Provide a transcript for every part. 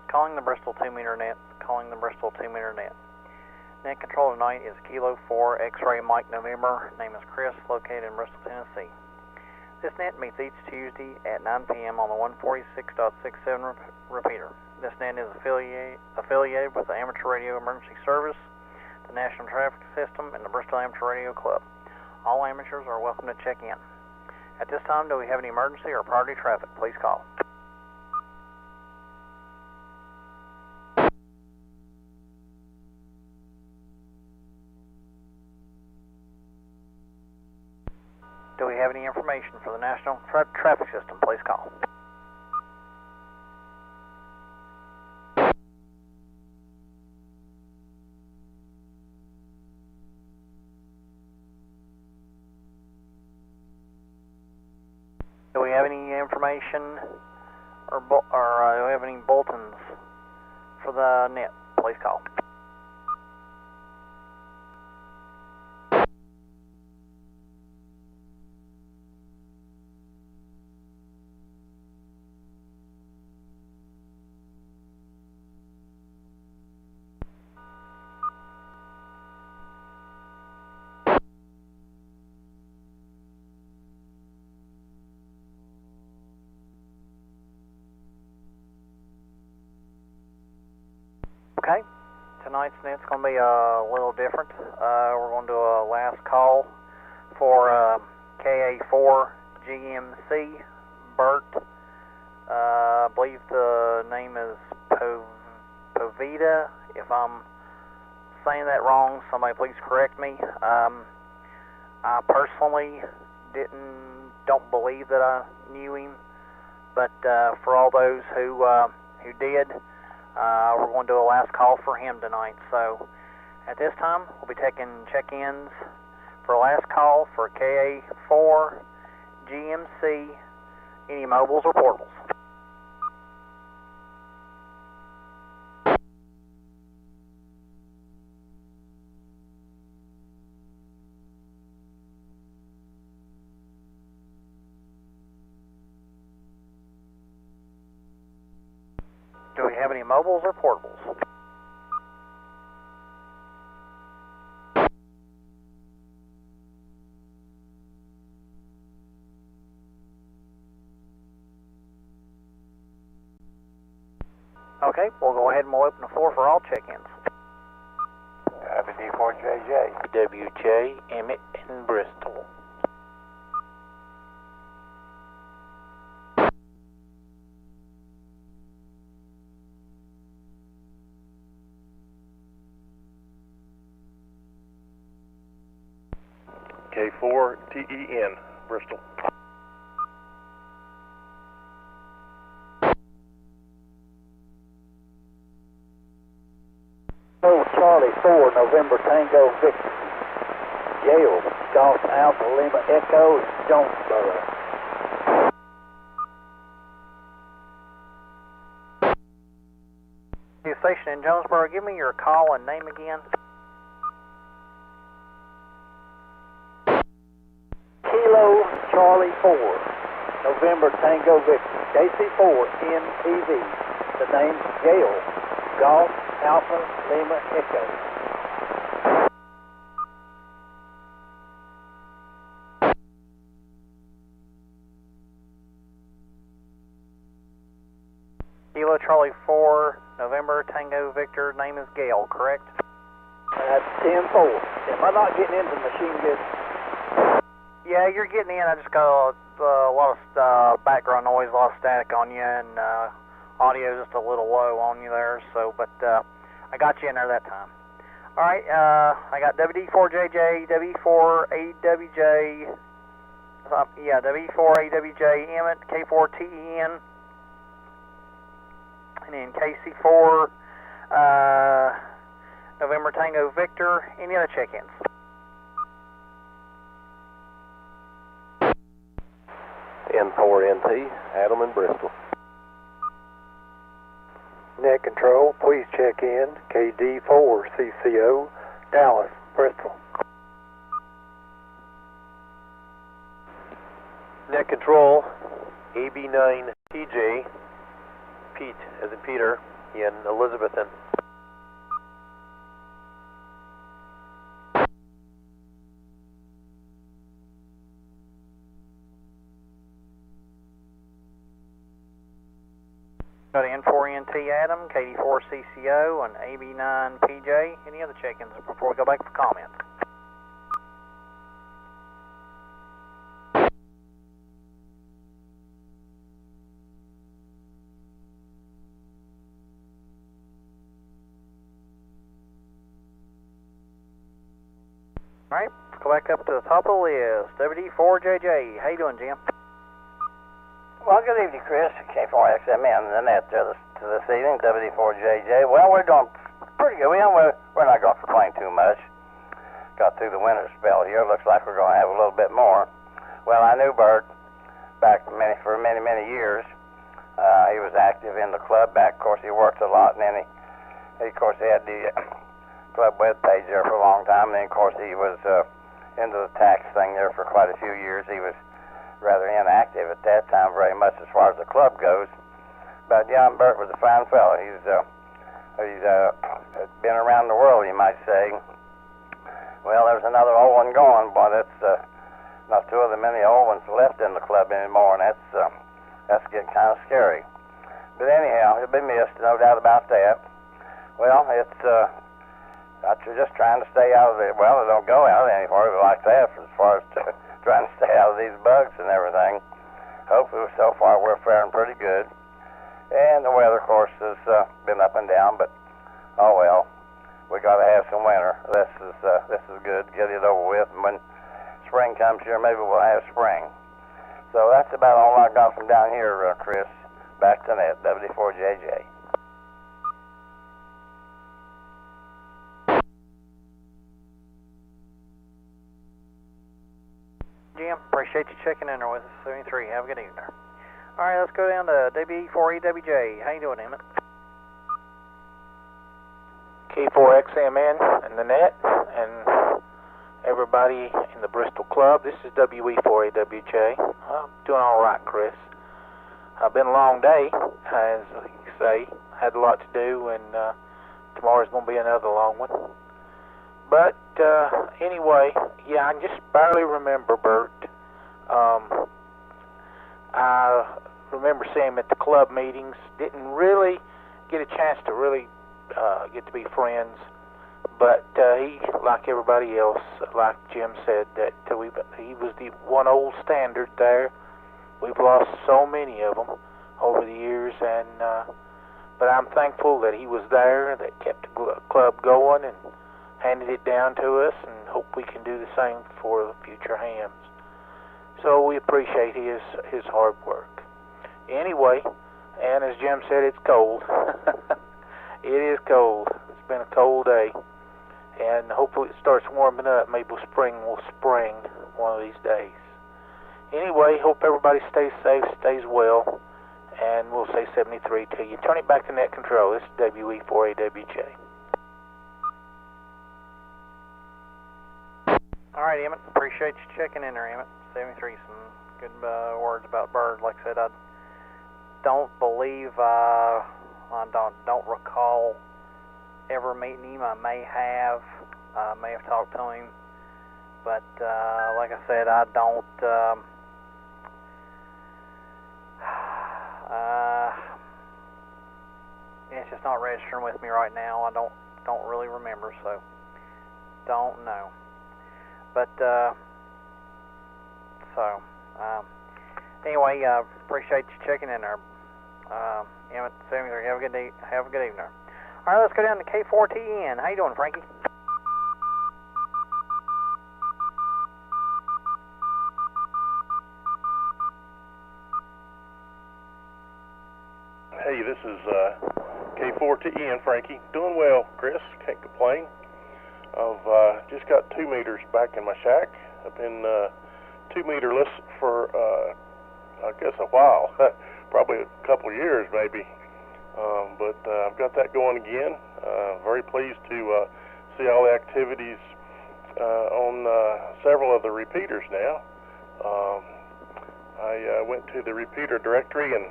Calling the Bristol 2-meter net. Calling the Bristol 2-meter net. Net control tonight is Kilo 4 X-ray Mike November. Name is Chris, located in Bristol, Tennessee. This net meets each Tuesday at 9 p.m. on the 146.67 repeater. This net is affiliated with the Amateur Radio Emergency Service, the National Traffic System, and the Bristol Amateur Radio Club. All amateurs are welcome to check in. At this time, do we have any emergency or priority traffic? Please call. Do we have any information for the National Traffic System? Please call. Do we have any information or do we have any bulletins for the net? Please call. Okay, tonight's net's going to be a little different. We're going to do a last call for KA4GMC, Bert. I believe the name is Poveda. If I'm saying that wrong, somebody please correct me. I personally don't believe that I knew him, but for all those who did, we're going to do a last call for him tonight. So at this time, we'll be taking check-ins for a last call for KA4GMC, any mobiles or portables. Do we have any mobiles or portables? Okay, we'll go ahead and we'll open the floor for all check-ins. WD4JJ. WJ, Emmett, in Bristol. K4TEN, Bristol. Oh, Charlie 4, November Tango Victor. Yale, Golf Alpha Lima Echo, Jonesboro. Your station in Jonesboro, give me your call and name again. Kilo Charlie 4, November Tango Victor, KC4 NTV. The name's Gale, Golf Alpha Lima Echo. Kilo Charlie 4, November Tango Victor, name is Gale, correct? That's 10-4. Am I not getting into the machine good? Yeah, you're getting in. I just got a lot of background noise, a lot of static on you, and audio just a little low on you there. So, but I got you in there that time. All right, I got WD4JJ, W4AWJ, W4AWJ Emmett, K4TEN, and then KC4 November Tango Victor. Any other check-ins? N4NT, Adam in Bristol. Net control, please check in. KD4CCO, Dallas, Bristol. Net control, AB9TJ, Pete as in Peter, in Elizabethton. Got N4NT Adam, KD4CCO, and AB9PJ. Any other check-ins before we go back for comments? All right, let's go back up to the top of the list. WD4JJ. How you doing, Jim? Well, good evening, Chris. K4XMN, the net to this evening, WD4JJ. Well, we're doing pretty good. We're not going to complain too much. Got through the winter spell here. Looks like we're going to have a little bit more. Well, I knew Bert back for many years. He was active in the club back. Of course, he worked a lot, and then he had the club web page there for a long time. And then, of course, he was into the tax thing there for quite a few years. He was rather inactive at that time very much as far as the club goes. But yeah, Bert was a fine fellow. He's been around the world, you might say. Well, there's another old one going. Boy, that's not two of the many old ones left in the club anymore, and that's getting kind of scary. But anyhow, he'll be missed, no doubt about that. Well, it's just trying to stay out of it. Well, it don't go out anywhere like that as far as trying to stay out of these bugs and everything. Hopefully, so far, we're faring pretty good. And the weather, of course, has been up and down, but oh well. We got to have some winter. This is good. Get it over with, and when spring comes here, maybe we'll have spring. So that's about all I got from down here, Chris. Back to net, WD4JJ. Jim, appreciate you checking in there with us. 73. Have a good evening. All right, let's go down to WE4EWJ. How you doing, Emmett? K4XMN in the net, and everybody in the Bristol Club. This is WE4AWJ. I'm doing all right, Chris. It's been a long day, as you say. Had a lot to do, and tomorrow's going to be another long one. But anyway, yeah, I just barely remember Bert. I remember seeing him at the club meetings. Didn't really get a chance to really get to be friends. But he, like everybody else, like Jim said, that he was the one old standard there. We've lost so many of them over the years, and but I'm thankful that he was there, that kept the club going and handed it down to us, and hope we can do the same for the future hams. So we appreciate his hard work. Anyway, and as Jim said, it's cold. It is cold. It's been a cold day, and hopefully it starts warming up. Maybe spring will spring one of these days. Anyway, hope everybody stays safe, stays well, and we'll say 73 to you. Turn it back to net control. This is WE4AWJ. All right, Emmett. Appreciate you checking in there, Emmett. 73. Some good words about Bird. Like I said, I don't believe, I don't recall ever meeting him. I may have talked to him, but like I said, I don't. It's just not registering with me right now. I don't really remember, so don't know. But anyway, appreciate you checking in there, Emmett. 73. Have a good day. Have a good evening. All right, let's go down to K4TN. How you doing, Frankie? Hey, this is K4TN, Frankie. Doing well, Chris. Can't complain. I've just got 2 meters back in my shack. I've been 2 meterless for, I guess, a while. Probably a couple of years, maybe. But I've got that going again. Very pleased to see all the activities on several of the repeaters now. I went to the repeater directory and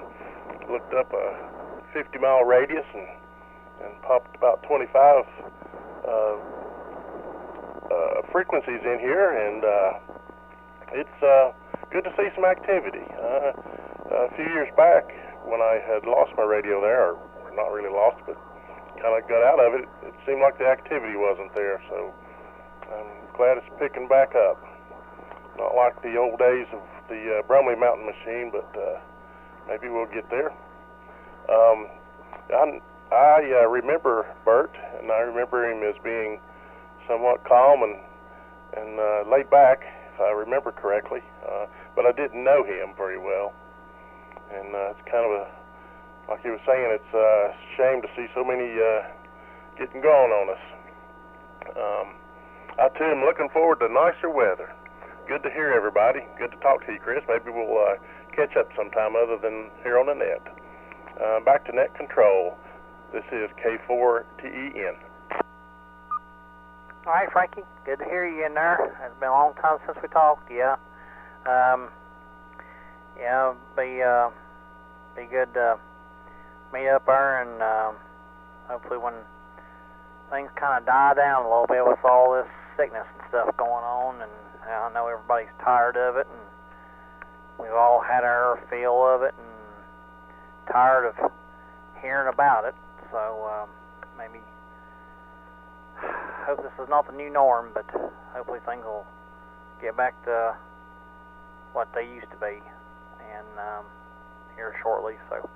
looked up a 50-mile radius and and popped about 25 frequencies in here, and it's good to see some activity. A few years back, when I had lost my radio there, or not really lost, but kind of got out of it, it seemed like the activity wasn't there, so I'm glad it's picking back up. Not like the old days of the Brumley Mountain machine, but maybe we'll get there. I remember Bert, and I remember him as being somewhat calm and laid back, if I remember correctly, but I didn't know him very well. And it's kind of like he was saying, it's a shame to see so many getting going on us. I too am looking forward to nicer weather. Good to hear everybody. Good to talk to you, Chris. Maybe we'll catch up sometime other than here on the net. Back to net control. This is K4TEN. All right, Frankie. Good to hear you in there. It's been a long time since we talked. Yeah. Be good to meet up there, and hopefully when things kind of die down a little bit with all this sickness and stuff going on, and I know everybody's tired of it, and we've all had our feel of it, and tired of hearing about it. So maybe hope this is not the new norm, but hopefully things will get back to what they used to be, and here shortly. So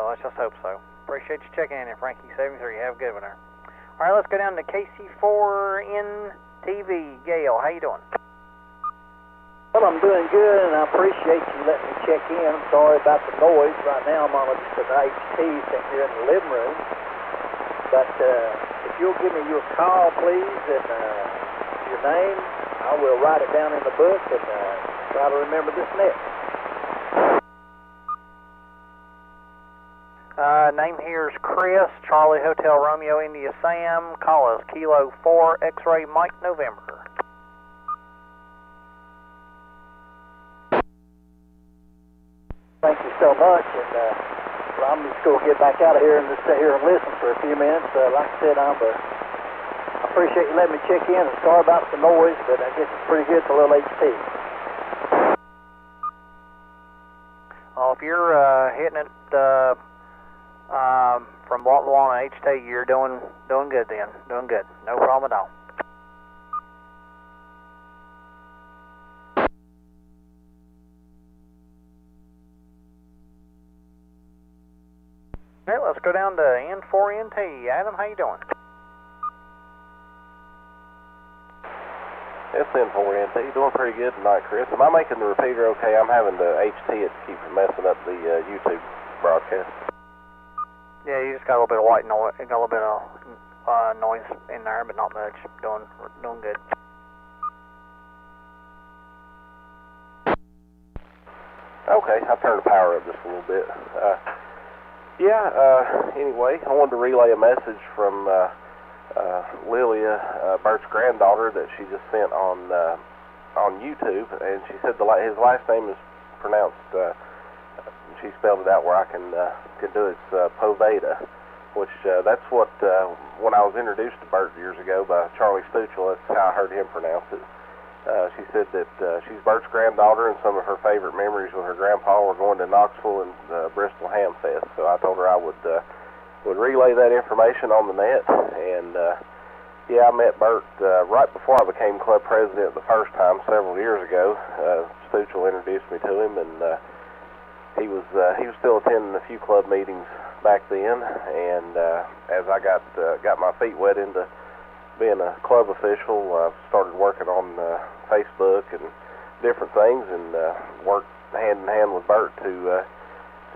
let's just hope so. Appreciate you checking in, Frankie 73. Have a good one there. All right, let's go down to KC4N TV. Gail, how you doing? Well, I'm doing good, and I appreciate you letting me check in. I'm sorry about the noise. Right now I'm on just an HT sitting here in the living room. But if you'll give me your call, please, and your name, I will write it down in the book and try to remember this next. Name here is Chris, Charlie Hotel Romeo India Sam. Call us Kilo 4 X-Ray Mike November. Thank you so much, and I'm just going to get back out of here and just sit here and listen for a few minutes. Like I said, I appreciate you letting me check in, and sorry about the noise, but I guess it's pretty good for a little HT. Well, if you're hitting it from Blountville on HT, you're doing good then. Doing good. No problem at all. All right, let's go down to N4NT. Adam, how you doing? It's N4NT. Doing pretty good tonight, Chris. Am I making the repeater okay? I'm having to HT it to keep from messing up the YouTube broadcast. Yeah, you just got a little bit of white noise. Got a little bit of noise in there, but not much. Doing good. Okay, I'll turn the power up just a little bit. Anyway, I wanted to relay a message from Lilia, Bert's granddaughter, that she just sent on YouTube, and she said his last name is pronounced. She spelled it out where I can do it. It's Poveda, which that's what when I was introduced to Bert years ago by Charlie Stuchel, that's how I heard him pronounce it. She said that she's Bert's granddaughter, and some of her favorite memories with her grandpa were going to Knoxville and Bristol Ham Fest. So I told her I would relay that information on the net. And I met Bert right before I became club president the first time several years ago. Stuchel introduced me to him, and he was still attending a few club meetings back then. And as I got my feet wet into being a club official, started working on Facebook and different things, and worked hand in hand with Bert to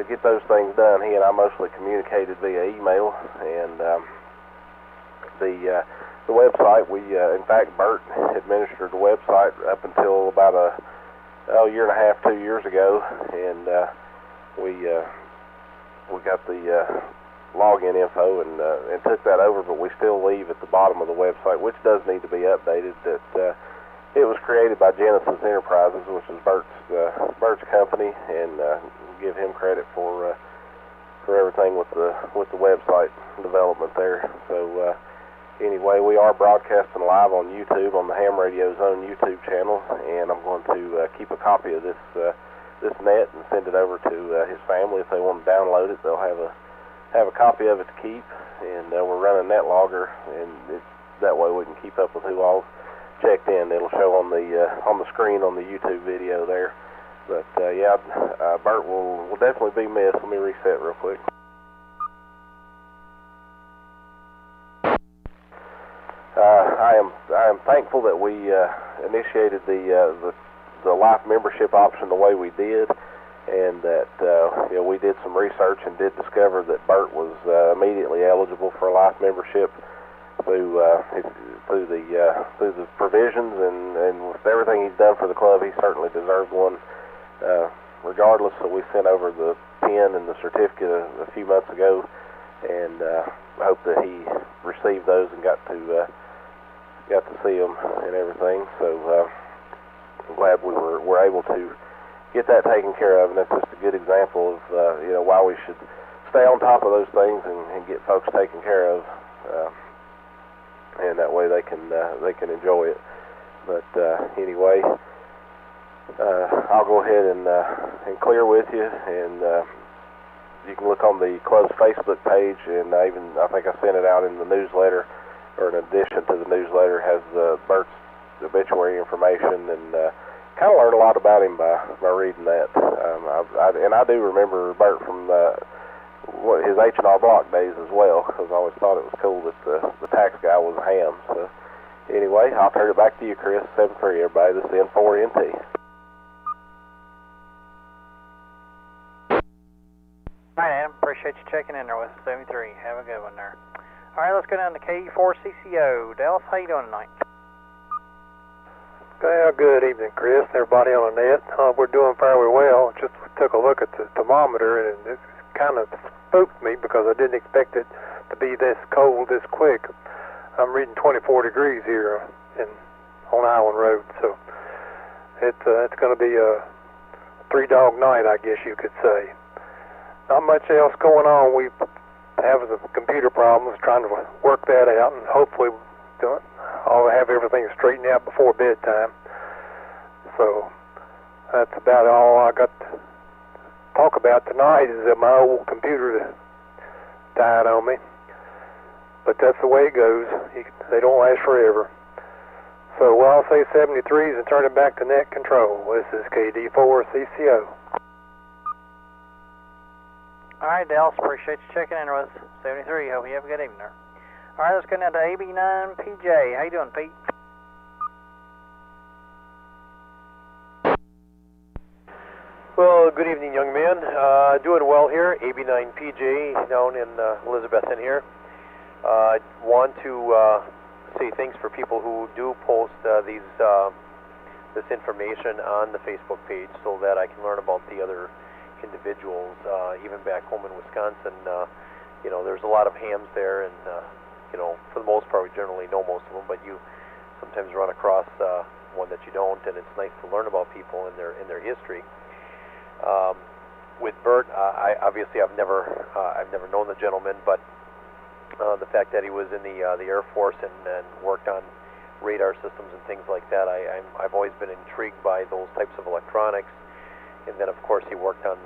get those things done. He and I mostly communicated via email, and the website, in fact, Bert administered the website up until about a year and a half, 2 years ago, and we got the login info and took that over, but we still leave at the bottom of the website, which does need to be updated, that it was created by Genesis Enterprises, which is Bert's company, and give him credit for for everything with the website development there. So anyway, we are broadcasting live on YouTube on the Ham Radio's own YouTube channel, and I'm going to keep a copy of this net and send it over to his family. If they want to download it, they'll have a copy of it to keep. And we're running net logger, and that way we can keep up with who all checked in. It'll show on the screen on the YouTube video there. But yeah, Bert will definitely be missed. Let me reset real quick. I am thankful that we initiated the life membership option the way we did, and that we did some research and did discover that Bert was immediately eligible for a life membership through the provisions, and with everything he's done for the club, he certainly deserved one regardless. So we sent over the pin and the certificate a few months ago, and I hope that he received those and got to see them and everything. So I'm glad we were able to get that taken care of, and that's just a good example of why we should stay on top of those things and get folks taken care of, and that way they can enjoy it. But anyway, I'll go ahead and clear with you, and you can look on the club's Facebook page, and I think I sent it out in the newsletter, or in addition to the newsletter, has Bert's obituary information, and kind of learned a lot about him by reading that. And I do remember Bert from his H&R Block days as well, because I always thought it was cool that the tax guy was a ham. So anyway, I'll turn it back to you, Chris. 7-3, everybody. This is N4NT. All right, Adam. Appreciate you checking in there with us, 73. Have a good one there. All right, let's go down to KA4GMC. Dallas, how you doing tonight? Well, good evening, Chris, and everybody on the net. We're doing fairly well. Just took a look at the thermometer, and it kind of spooked me because I didn't expect it to be this cold this quick. I'm reading 24 degrees here on Island Road, so it's going to be a three-dog night, I guess you could say. Not much else going on. We have the computer problems, trying to work that out, and hopefully I'll have everything straightened out before bedtime. So that's about all I got to talk about tonight, is that my old computer died on me. But that's the way it goes. They don't last forever. So I'll say 73s and turn it back to net control. This is KD4CCO. All right, Dallas, appreciate you checking in with us. 73, hope you have a good evening there. All right, let's go down to AB9PJ. How you doing, Pete? Well, good evening, young man. Doing well here. AB9PJ down in Elizabethton here. Want to say thanks for people who do post this information on the Facebook page, so that I can learn about the other individuals. Even back home in Wisconsin, there's a lot of hams there, and for the most part, we generally know most of them, but you sometimes run across one that you don't, and it's nice to learn about people and their history. With Bert, I've never known the gentleman, but the fact that he was in the Air Force and worked on radar systems and things like that, I've always been intrigued by those types of electronics. And then, of course, he worked on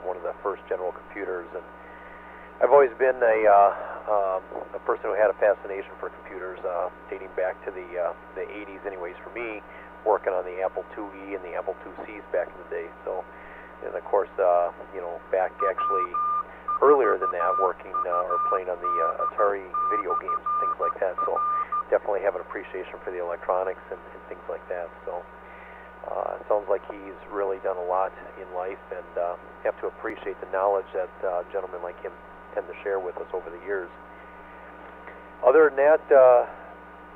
one of the first general computers, and I've always been a person who had a fascination for computers, dating back to the 80s, anyways. For me, working on the Apple IIe and the Apple IICs back in the day. So, and of course, back actually earlier than that, working or playing on the Atari video games and things like that. So, definitely have an appreciation for the electronics and things like that. So. It sounds like he's really done a lot in life, and have to appreciate the knowledge that gentlemen like him tend to share with us over the years. Other than that,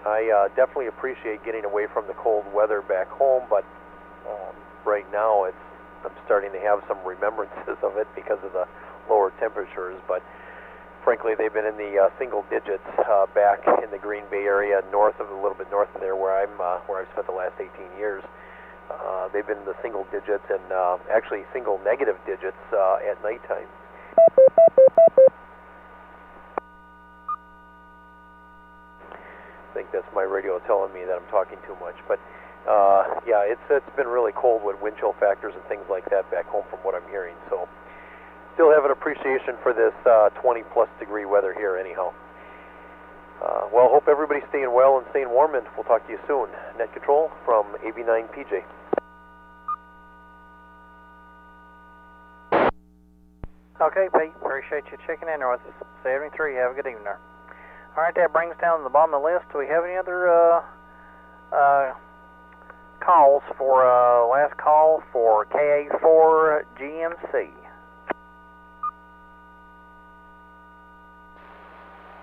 I definitely appreciate getting away from the cold weather back home, but right now I'm starting to have some remembrances of it because of the lower temperatures, but frankly they've been in the single digits back in the Green Bay area, a little bit north of there where I've spent the last 18 years. They've been in the single digits, and actually single negative digits at nighttime. I think that's my radio telling me that I'm talking too much. But yeah, it's been really cold with wind chill factors and things like that back home from what I'm hearing. So still have an appreciation for this 20-plus degree weather here anyhow. Well, hope everybody's staying well and staying warm, and we'll talk to you soon. Net Control from AB9PJ. Okay, Pete, appreciate you checking in there with us. 73, have a good evening there. All right, that brings us down to the bottom of the list. Do we have any other calls for last call for KA4GMC?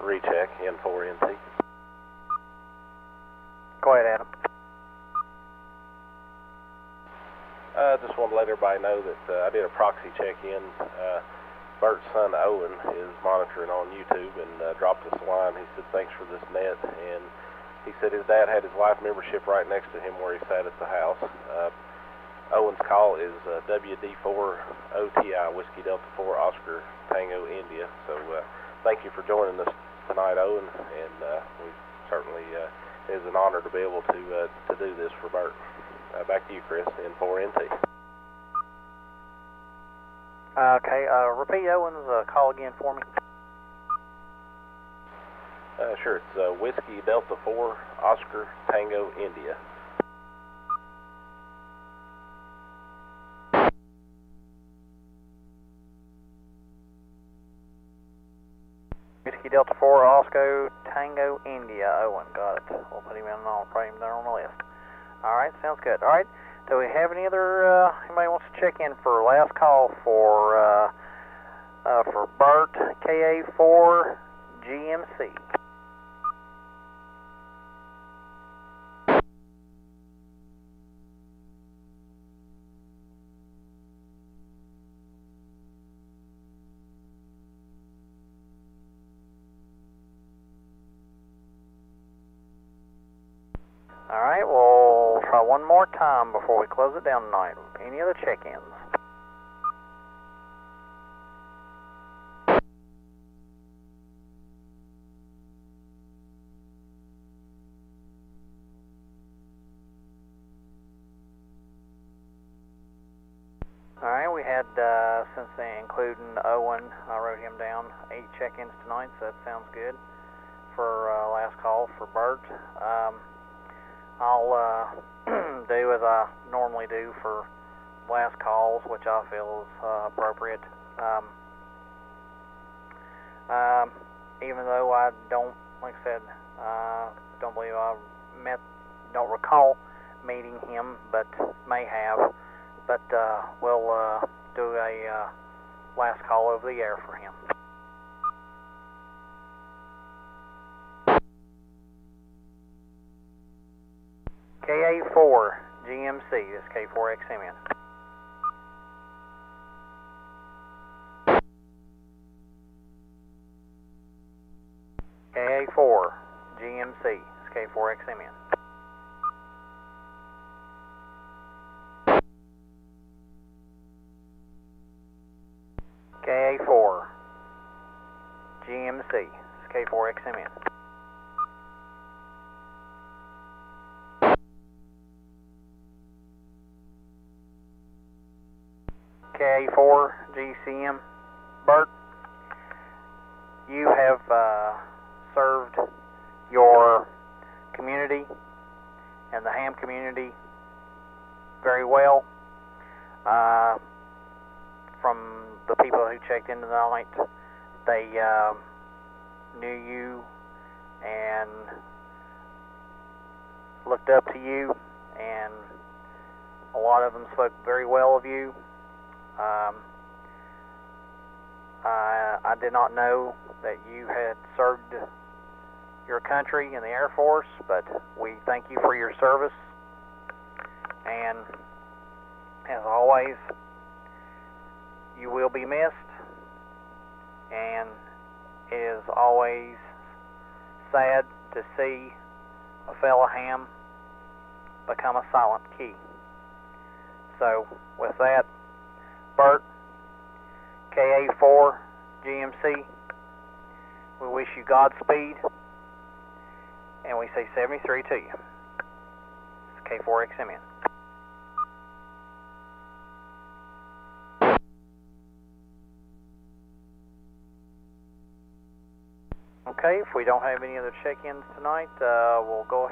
Recheck, N4NT. Go ahead, Adam. Just want to let everybody know that I did a proxy check-in. Bert's son, Owen, is monitoring on YouTube and dropped us a line. He said, thanks for this net. And he said his dad had his life membership right next to him where he sat at the house. Owen's call is WD4OTI, Whiskey Delta 4 Oscar Tango India. So thank you for joining us tonight, Owen. And we certainly, it is an honor to be able to do this for Bert. Back to you, Chris, N4NT. Okay, repeat Owen's call again for me. Sure, it's Whiskey Delta 4 Oscar Tango India. Whiskey Delta 4 Oscar Tango India. Owen, got it. We'll put him in on frame there on the list. All right, sounds good. All right, do we have any other, anybody wants to check in for last call for Bert KA4GMC? All right, we'll try one more time before we close it down tonight. Any other check-ins? All right, we had, since they including Owen, I wrote him down, 8 check-ins tonight, so that sounds good for last call for Bert. I'll do as I normally do for last calls, which I feel is appropriate. Even though I don't, like I said, don't believe don't recall meeting him, but may have. But we'll do a last call over the air for him. KA4GMC, this is K4XMN. KA4GMC, this is K4XMN. KA4GMC, this is K4XMN. KA4GCM, Bert, you have served your community and the ham community very well. From the people who checked in tonight, they knew you and looked up to you, and a lot of them spoke very well of you. I did not know that you had served your country in the Air Force, but we thank you for your service. And as always, you will be missed. And it is always sad to see a fellow ham become a silent key. So, with that, Bert, KA4GMC. We wish you Godspeed, and we say 73 to you. It's K4XMN. Okay, if we don't have any other check-ins tonight, we'll go ahead.